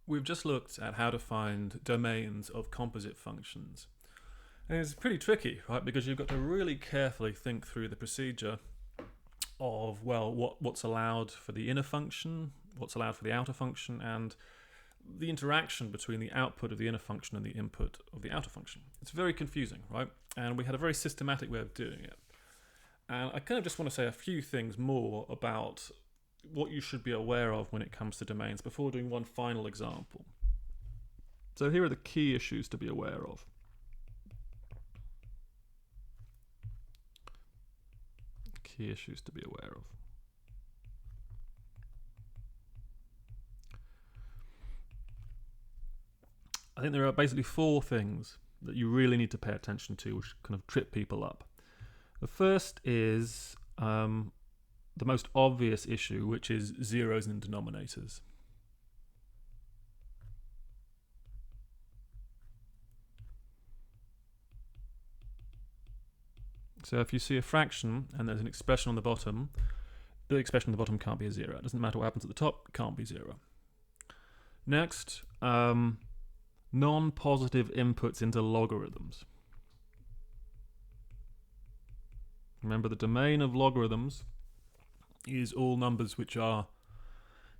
We've just looked at how to find domains of composite functions. And it's pretty tricky, right? Because you've got to really carefully think through the procedure of, well, what's allowed for the inner function, what's allowed for the outer function, and the interaction between the output of the inner function and the input of the outer function. It's very confusing, right? And we had a very systematic way of doing it. And I kind of just want to say a few things more about what you should be aware of when it comes to domains before doing one final example. So here are the key issues to be aware of. Key issues to be aware of. I think there are basically four things that you really need to pay attention to, which kind of trip people up. The first is the most obvious issue, which is zeros and denominators. So if you see a fraction and there's an expression on the bottom, the expression on the bottom can't be a zero. It doesn't matter what happens at the top, it can't be zero. Next, non-positive inputs into logarithms. Remember, the domain of logarithms is all numbers which are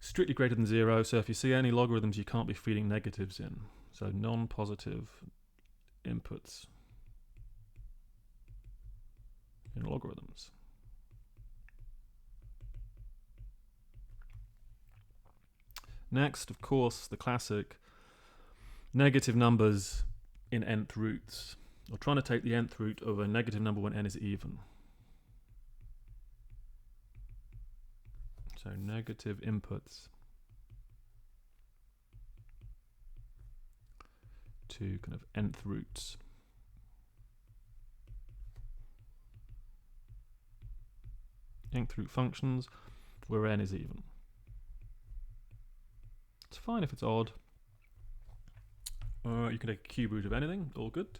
strictly greater than zero. So if you see any logarithms, you can't be feeding negatives in. So non-positive inputs in logarithms. Next, of course, the classic negative numbers in nth roots, or trying to take the nth root of a negative number when n is even. So negative inputs to kind of nth roots. Nth root functions where n is even. It's fine if it's odd. You can take a cube root of anything, all good.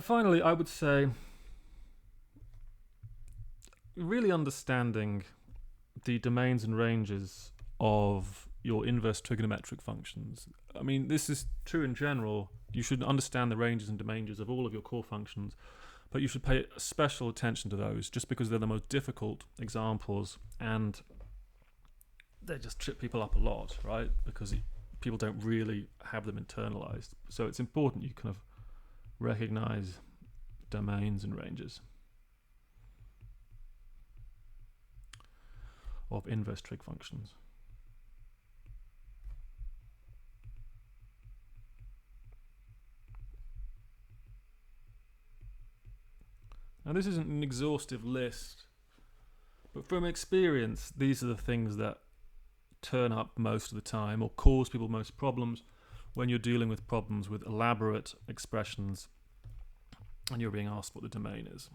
Finally, I would say really understanding the domains and ranges of your inverse trigonometric functions. I mean, this is true in general. You should understand the ranges and domains of all of your core functions, but you should pay special attention to those just because they're the most difficult examples and they just trip people up a lot, right? Because people don't really have them internalized. So it's important you kind of recognize domains and ranges of inverse trig functions. Now, this isn't an exhaustive list, but from experience, these are the things that turn up most of the time or cause people most problems when you're dealing with problems with elaborate expressions and you're being asked what the domain is.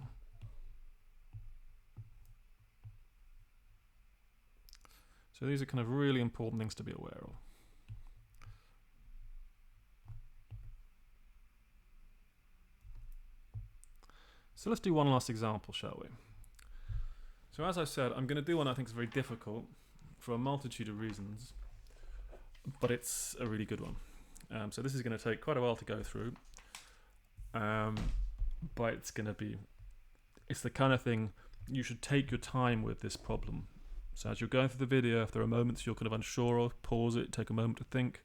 So these are kind of really important things to be aware of. So let's do one last example, shall we? So as I said, I'm going to do one I think is very difficult for a multitude of reasons, but it's a really good one. So this is going to take quite a while to go through, but it's the kind of thing you should take your time with this problem. So as you're going through the video, if there are moments you're kind of unsure of, pause it, take a moment to think.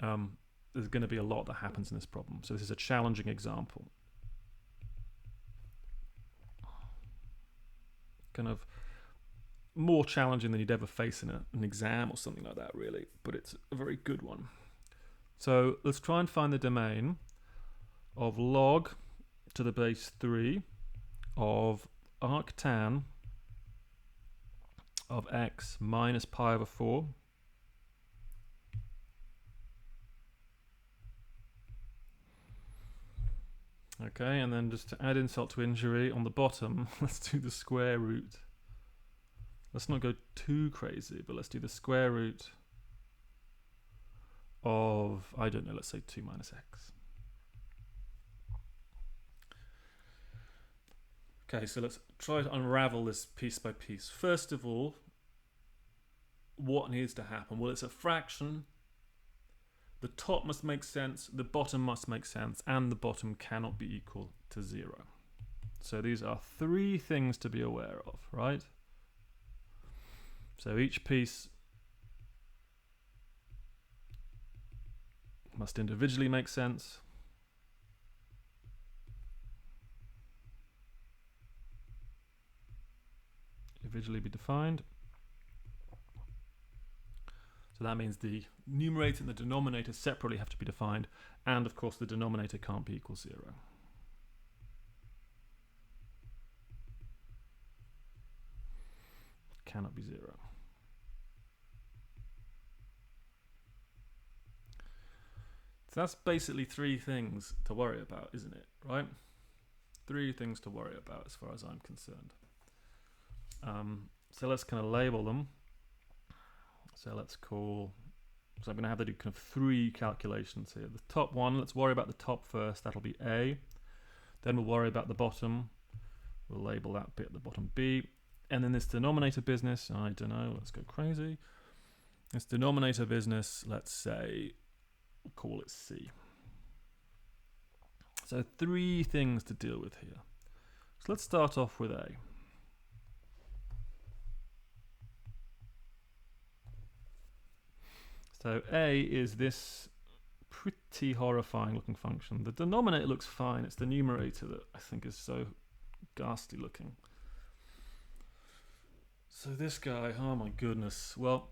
There's going to be a lot that happens in this problem. So this is a challenging example. Kind of more challenging than you'd ever face in an exam or something like that, really. But it's a very good one. So let's try and find the domain of log to the base 3 of arctan of x minus pi over 4 okay, and then just to add insult to injury, on the bottom, let's do the square root. Let's not go too crazy, but let's do the square root of, I don't know, let's say 2 minus x. Okay, so let's try to unravel this piece by piece. First of all, what needs to happen? Well, it's a fraction. The top must make sense, the bottom must make sense, and the bottom cannot be equal to 0. So these are 3 things to be aware of, right? So each piece must individually make sense. Individually be defined. So that means the numerator and the denominator separately have to be defined, and of course the denominator can't be equal 0. Cannot be 0. So that's basically 3 things to worry about, isn't it? Right? 3 things to worry about as far as I'm concerned. So let's kind of label them. So let's call, so I'm going to have to do kind of 3 calculations here. The top one, let's worry about the top first, that'll be A. Then we'll worry about the bottom. We'll label that bit at the bottom B. And then this denominator business, I don't know, let's go crazy. This denominator business, let's say, we'll call it C. So 3 things to deal with here. So let's start off with A. So A is this pretty horrifying looking function. The denominator looks fine. It's the numerator that I think is so ghastly looking. So this guy, oh my goodness. Well,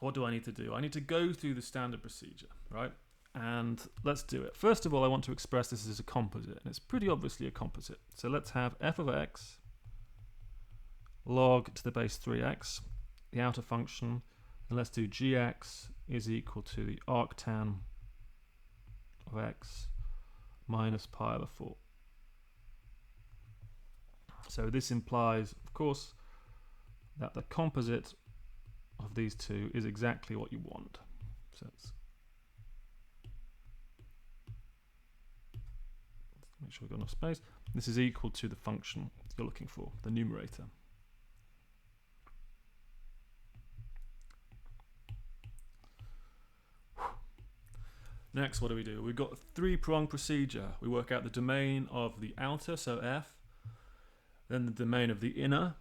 what do I need to do? I need to go through the standard procedure, right? And let's do it. First of all, I want to express this as a composite, and it's pretty obviously a composite. So let's have f of x log to the base 3x, the outer function, and let's do gx is equal to the arctan of x minus pi over 4. So this implies, of course, that the composite of these 2 is exactly what you want. So let's make sure we've got enough space. This is equal to the function you're looking for, the numerator. Next, what do we do? We've got a 3-pronged procedure. We work out the domain of the outer, so F, then the domain of the inner,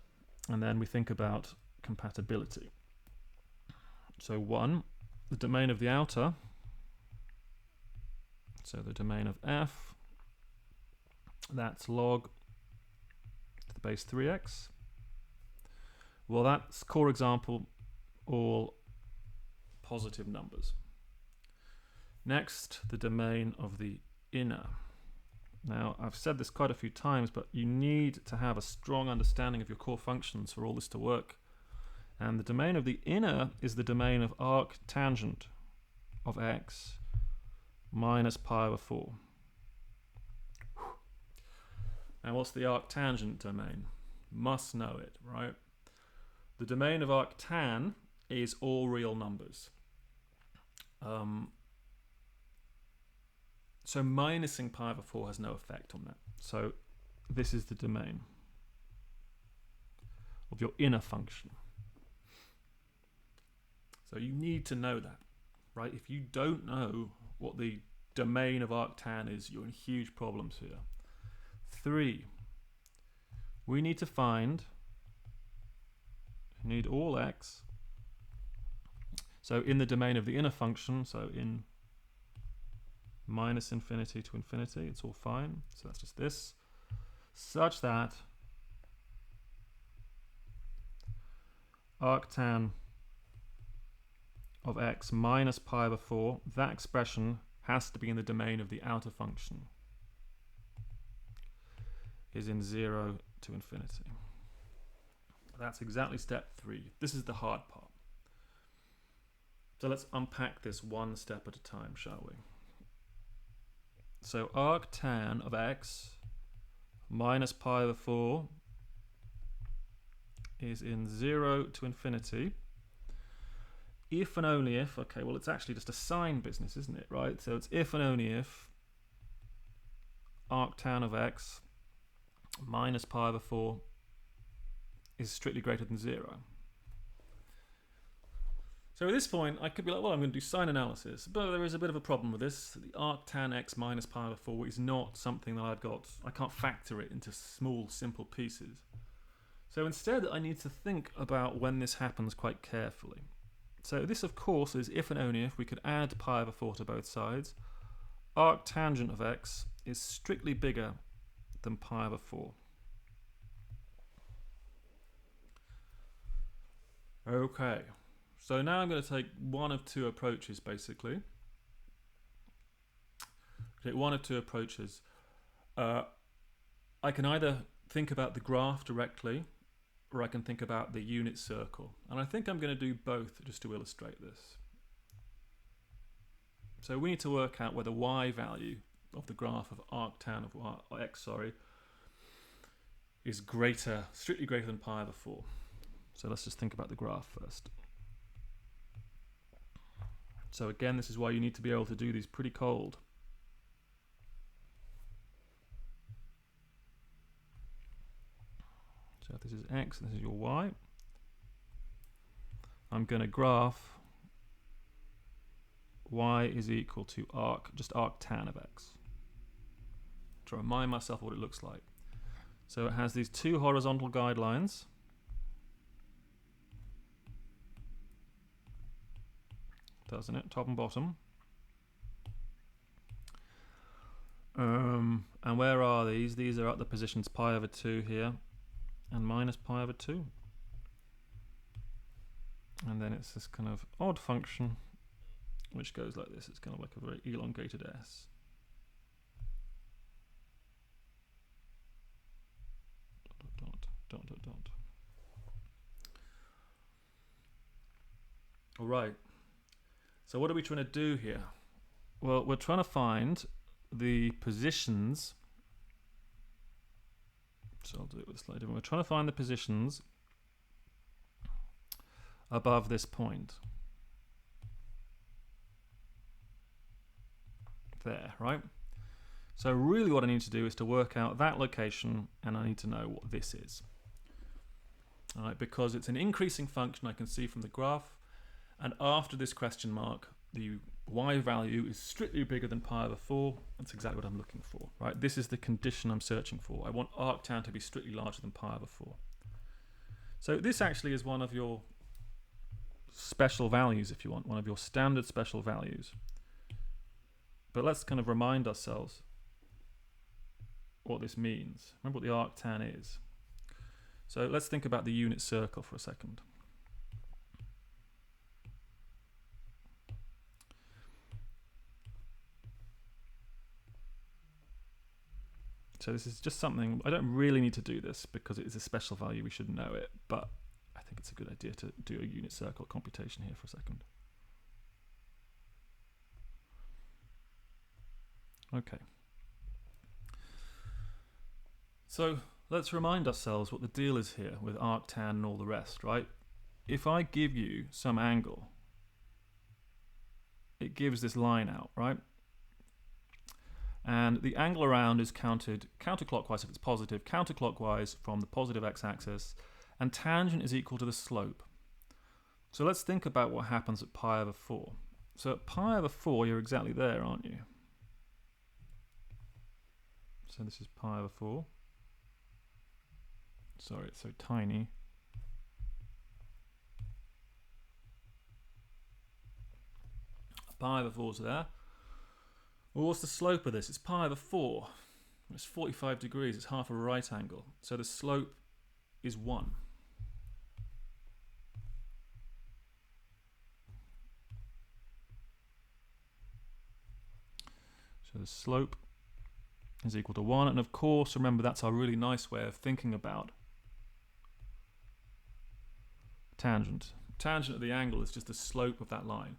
and then we think about compatibility. So 1, the domain of the outer, so the domain of F, that's log to the base 3x. Well, that's core example, all positive numbers. Next, the domain of the inner. Now, I've said this quite a few times, but you need to have a strong understanding of your core functions for all this to work. And the domain of the inner is the domain of arctangent of x minus pi over 4. Now, what's the arctangent domain? Must know it, right? The domain of arctan is all real numbers. So minusing pi over 4 has no effect on that. So this is the domain of your inner function. So you need to know that, right? If you don't know what the domain of arctan is, you're in huge problems here. 3, we need to find, need all x. So in the domain of the inner function, so in minus infinity to infinity, it's all fine. So that's just this, such that arctan of x minus pi over 4, that expression has to be in the domain of the outer function, is in 0 to infinity. That's exactly step 3. This is the hard part. So let's unpack this one step at a time, shall we? So arctan of x minus pi over 4 is in 0 to infinity. If and only if, okay, well, it's actually just a sign business, isn't it, right? So it's if and only if arctan of x minus pi over 4 is strictly greater than 0. So at this point, I could be like, well, I'm going to do sign analysis, but there is a bit of a problem with this. The arc tan x minus pi over 4 is not something that I can't factor it into small, simple pieces. So instead, I need to think about when this happens quite carefully. So this, of course, is if and only if we could add pi over 4 to both sides. Arc tangent of x is strictly bigger than pi over 4. Okay. So now I'm going to take one of two approaches, basically. Take one of two approaches. I can either think about the graph directly, or I can think about the unit circle. And I think I'm going to do both just to illustrate this. So we need to work out where the y value of the graph of arctan of x, is greater, strictly greater than pi over 4. So let's just think about the graph first. So again, this is why you need to be able to do these pretty cold. So if this is x and this is your y, I'm going to graph y is equal to arc tan of x. To remind myself what it looks like. So it has these two horizontal guidelines. Doesn't it? Top and bottom. And where are these? These are at the positions pi over 2 here and minus pi over 2. And then it's this kind of odd function which goes like this. It's kind of like a very elongated S. Dot. All right. So what are we trying to do here? Well, we're trying to find the positions. So I'll do it with a slightly different. We're trying to find the positions above this point. There, right? So really what I need to do is to work out that location, and I need to know what this is. All right, because it's an increasing function I can see from the graph, and after this question mark, the y value is strictly bigger than pi over 4. That's exactly what I'm looking for, right? This is the condition I'm searching for. I want arctan to be strictly larger than pi over 4. So this actually is one of your special values, if you want, one of your standard special values. But let's kind of remind ourselves what this means. Remember what the arctan is. So let's think about the unit circle for a second. So this is just something, I don't really need to do this because it is a special value, we should know it, but I think it's a good idea to do a unit circle computation here for a second. Okay. So let's remind ourselves what the deal is here with arctan and all the rest, right? If I give you some angle, it gives this line out, right? And the angle around is counted counterclockwise if it's positive, counterclockwise from the positive x-axis, and tangent is equal to the slope. So let's think about what happens at pi over 4. So at pi over 4, you're exactly there, aren't you? So this is pi over 4. Sorry, it's so tiny. Pi over 4 is there. Well, what's the slope of this? It's pi over 4. It's 45 degrees. It's half a right angle. So the slope is 1. So the slope is equal to 1. And of course, remember, that's our really nice way of thinking about tangent. Tangent of the angle is just the slope of that line.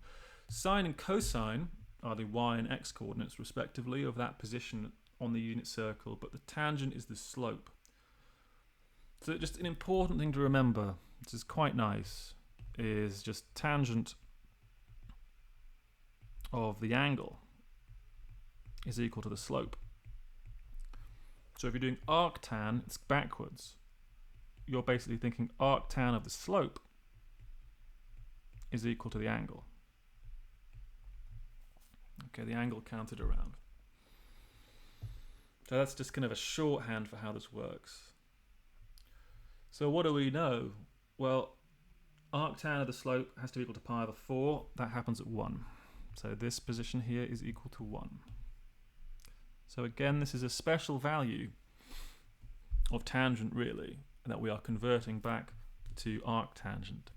Sine and cosine are the y and x coordinates respectively of that position on the unit circle, but the tangent is the slope. So just an important thing to remember, which is quite nice, is just tangent of the angle is equal to the slope. So if you're doing arctan, it's backwards. You're basically thinking arctan of the slope is equal to the angle. Okay, the angle counted around. So that's just kind of a shorthand for how this works. So what do we know? Well, arctan of the slope has to be equal to pi over 4. That happens at 1. So this position here is equal to 1. So again, this is a special value of tangent, really, that we are converting back to arctangent.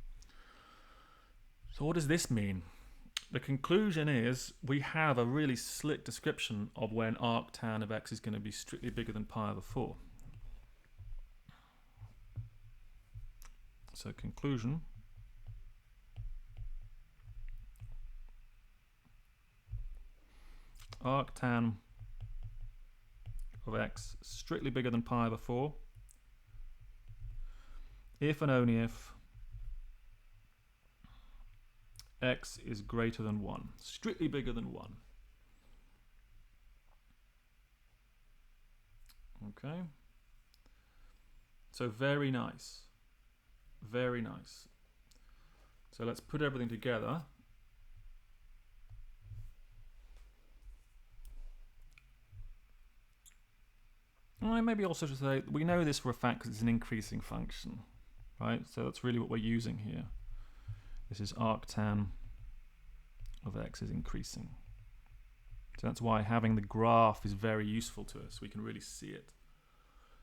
So what does this mean? The conclusion is we have a really slick description of when arctan of x is going to be strictly bigger than pi over 4. So conclusion, arctan of x strictly bigger than pi over 4 if and only if x is greater than 1, strictly bigger than 1. Okay, so very nice, very nice. So let's put everything together. And maybe also to say we know this for a fact because it's an increasing function, right? So that's really what we're using here. This is arctan of x is increasing. So that's why having the graph is very useful to us. We can really see it.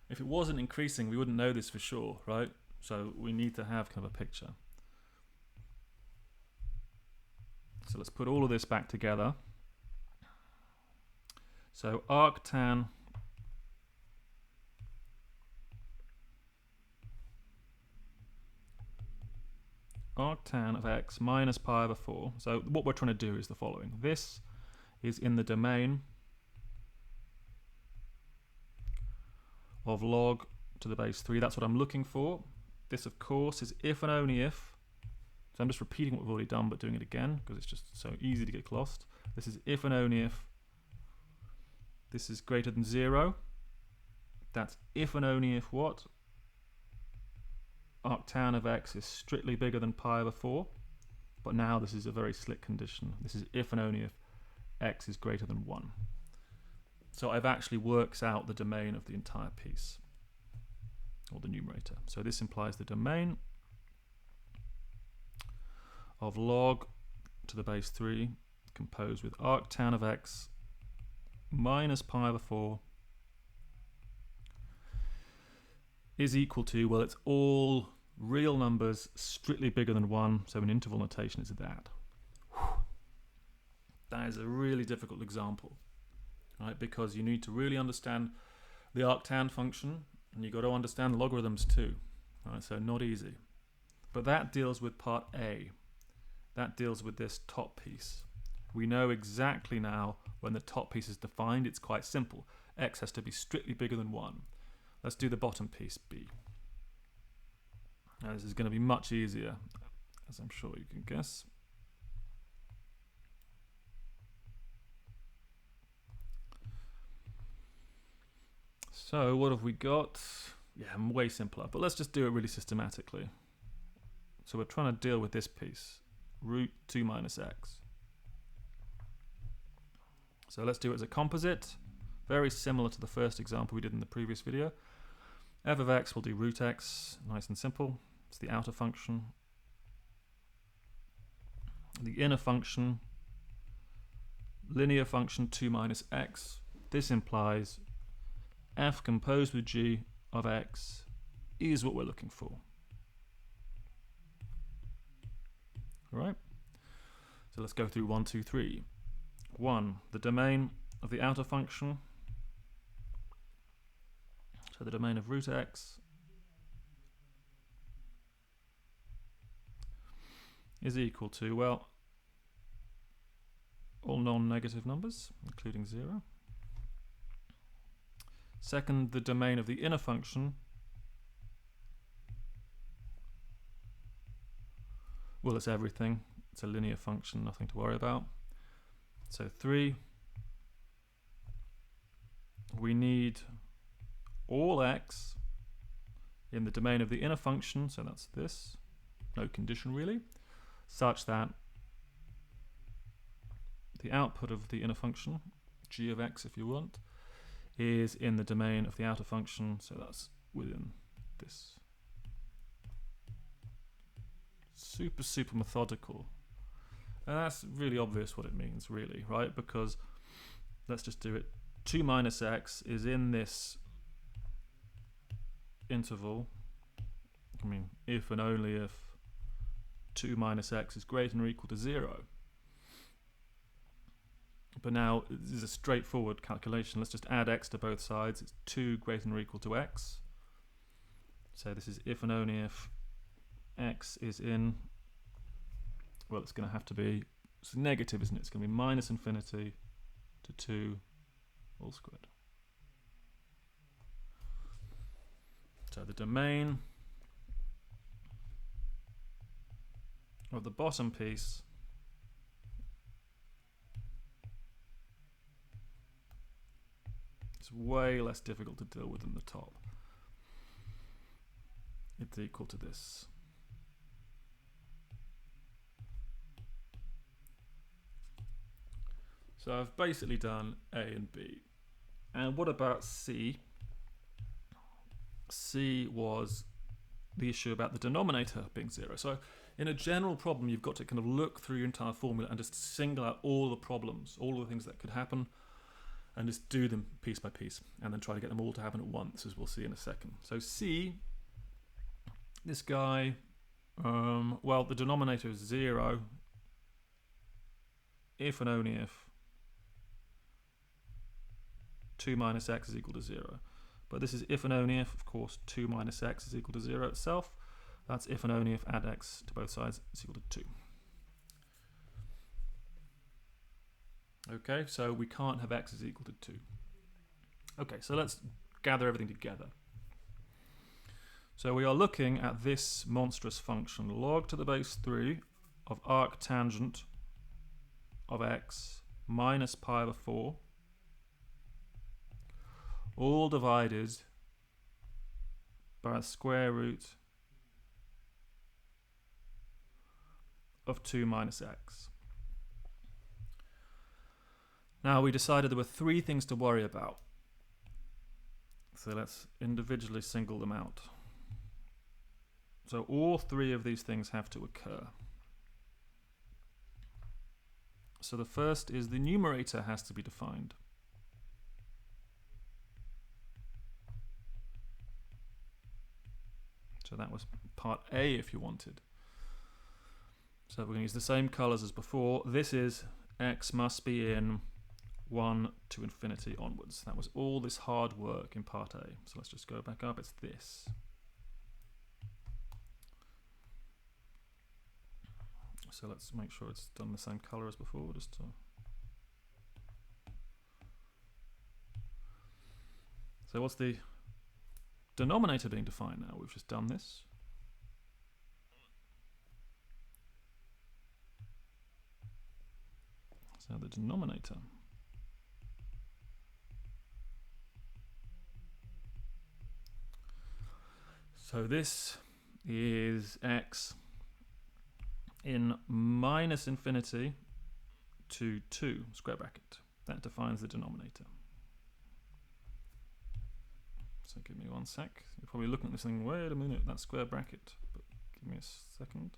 If it wasn't increasing, we wouldn't know this for sure, right? So we need to have kind of a picture. So let's put all of this back together. So arctan of x minus pi over 4. So what we're trying to do is the following. This is in the domain of log to the base 3. That's what I'm looking for. This, of course, is if and only if. So I'm just repeating what we've already done, but doing it again because it's just so easy to get lost. This is if and only if this is greater than 0. That's if and only if what? Arctan of x is strictly bigger than pi over 4. But now this is a very slick condition. This is if and only if x is greater than 1. So I've actually worked out the domain of the entire piece, or the numerator. So this implies the domain of log to the base 3 composed with arctan of x minus pi over 4 is equal to, well, it's all real numbers strictly bigger than 1, so in interval notation is that. That is a really difficult example, right? Because you need to really understand the arctan function, and you've got to understand logarithms too, right? So not easy. But that deals with part A. That deals with this top piece. We know exactly now when the top piece is defined. It's quite simple. X has to be strictly bigger than 1. Let's do the bottom piece, B. Now this is going to be much easier, as I'm sure you can guess. So what have we got? Yeah, way simpler, but let's just do it really systematically. So we're trying to deal with this piece, root 2 minus x. So let's do it as a composite, very similar to the first example we did in the previous video. F of x will do root x, nice and simple. It's the outer function. The inner function, linear function 2 minus x. This implies f composed with g of x is what we're looking for. All right? So let's go through 1, 2, 3. 1, the domain of the outer function. So the domain of root x is equal to, well, all non-negative numbers, including 0. Second, the domain of the inner function. Well, it's everything. It's a linear function, nothing to worry about. So 3, we need all x in the domain of the inner function, so that's this. No condition really. such that the output of the inner function, g of x if you want, is in the domain of the outer function, so that's within this. Super methodical. And that's really obvious what it means, really, right? Because let's just do it. 2 minus x is in this interval. I mean, if and only if 2 minus x is greater than or equal to 0. But now, this is a straightforward calculation. Let's just add x to both sides. It's 2 greater than or equal to x. So this is if and only if x is in, well, it's going to have to be, it's negative, isn't it? It's going to be minus infinity to 2 all squared. So the domain of the bottom piece is way less difficult to deal with than the top. It's equal to this. So I've basically done A and B. And what about C? C was the issue about the denominator being 0. So in a general problem, you've got to kind of look through your entire formula and just single out all the problems, all the things that could happen, and just do them piece by piece, and then try to get them all to happen at once, as we'll see in a second. So C, this guy, well, the denominator is 0 if and only if 2 minus x is equal to 0. But this is if and only if, of course, 2 minus x is equal to 0 itself. That's if and only if add x to both sides is equal to 2. Okay, so we can't have x is equal to 2. Okay, so let's gather everything together. So we are looking at this monstrous function, log to the base 3 of arctangent of x minus pi over 4, all divided by the square root of 2 minus x. Now we decided there were 3 things to worry about. So let's individually single them out. So all 3 of these things have to occur. So the first is the numerator has to be defined. So that was part A if you wanted. So we're going to use the same colours as before. This is x must be in 1 to infinity onwards. That was all this hard work in part A. So let's just go back up. It's this. So let's make sure it's done the same colour as before. Just to So what's the denominator being defined now? We've just done this. So the denominator. So this is x in minus infinity to 2 square bracket. That defines the denominator. So give me 1 sec. You're probably looking at this thing, wait a minute, that's square bracket. But give me a second.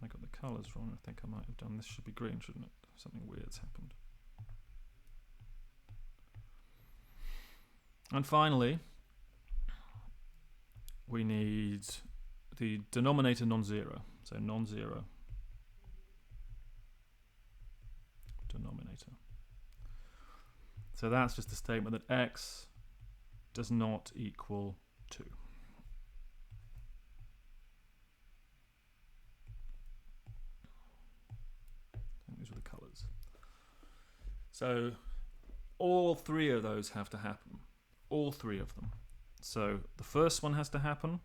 I got the colours wrong. I think I might have done this. Should be green, shouldn't it? Something weird's happened. And finally, we need the denominator non-zero. So non-zero denominator. So that's just a statement that x does not equal 2. And these are the colours. So all 3 of those have to happen. All 3 of them. So the first one has to happen,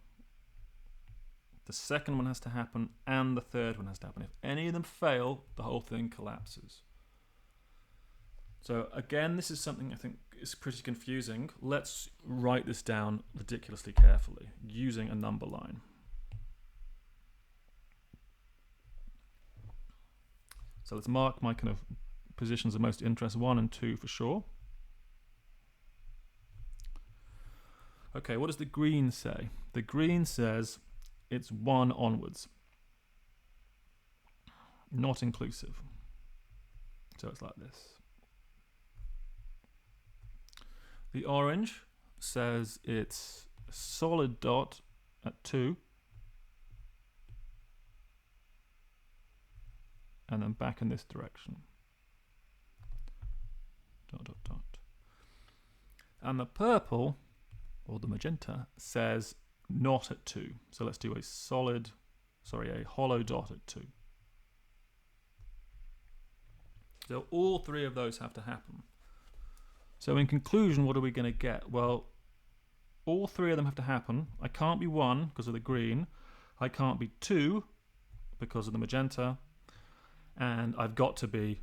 the second one has to happen, and the third one has to happen. If any of them fail, the whole thing collapses. So again, this is something I think it's pretty confusing. Let's write this down ridiculously carefully using a number line. So let's mark my kind of positions of most interest, 1 and 2 for sure. Okay, what does the green say? The green says it's 1 onwards, not inclusive. So it's like this. The orange says it's a solid dot at 2, and then back in this direction. Dot, dot, dot. And the purple, or the magenta, says not at 2. So let's do a hollow dot at 2. So all 3 of those have to happen. So in conclusion, what are we going to get? Well, all 3 of them have to happen. I can't be 1 because of the green. I can't be 2 because of the magenta. And I've got to be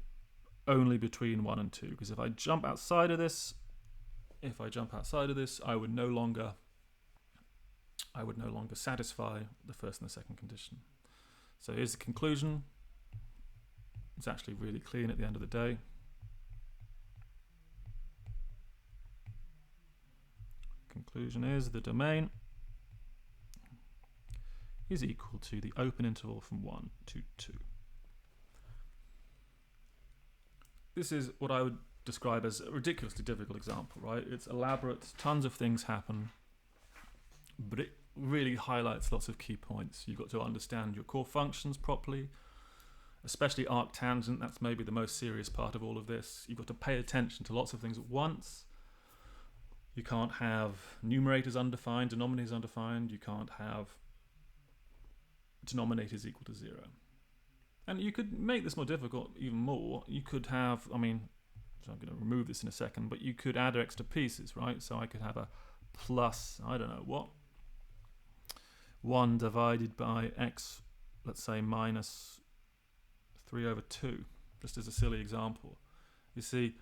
only between 1 and 2, because if I jump outside of this, I would no longer satisfy the first and the second condition. So here's the conclusion. It's actually really clean at the end of the day. Conclusion is the domain is equal to the open interval from 1 to 2. This is what I would describe as a ridiculously difficult example, right? It's elaborate, tons of things happen, but it really highlights lots of key points. You've got to understand your core functions properly, especially arctangent. That's maybe the most serious part of all of this. You've got to pay attention to lots of things at once. You can't have numerators undefined, denominators undefined. You can't have denominators equal to 0. And you could make this more difficult even more. You could have, so I'm going to remove this in a second, but you could add extra pieces, right? So I could have a plus, I don't know what, 1 divided by x, let's say minus 3 over 2, just as a silly example. You see,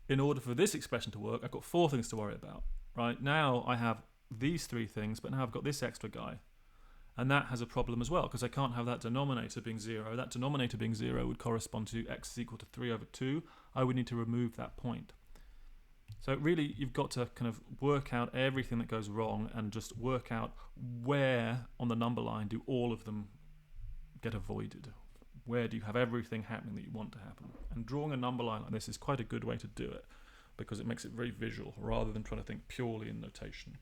in order for this expression to work, I've got 4 things to worry about, right? Now I have these 3 things, but now I've got this extra guy. And that has a problem as well, because I can't have that denominator being 0. That denominator being 0 would correspond to x is equal to 3 over 2. I would need to remove that point. So really, you've got to kind of work out everything that goes wrong and just work out where on the number line do all of them get avoided. Where do you have everything happening that you want to happen? And drawing a number line like this is quite a good way to do it, because it makes it very visual rather than trying to think purely in notation.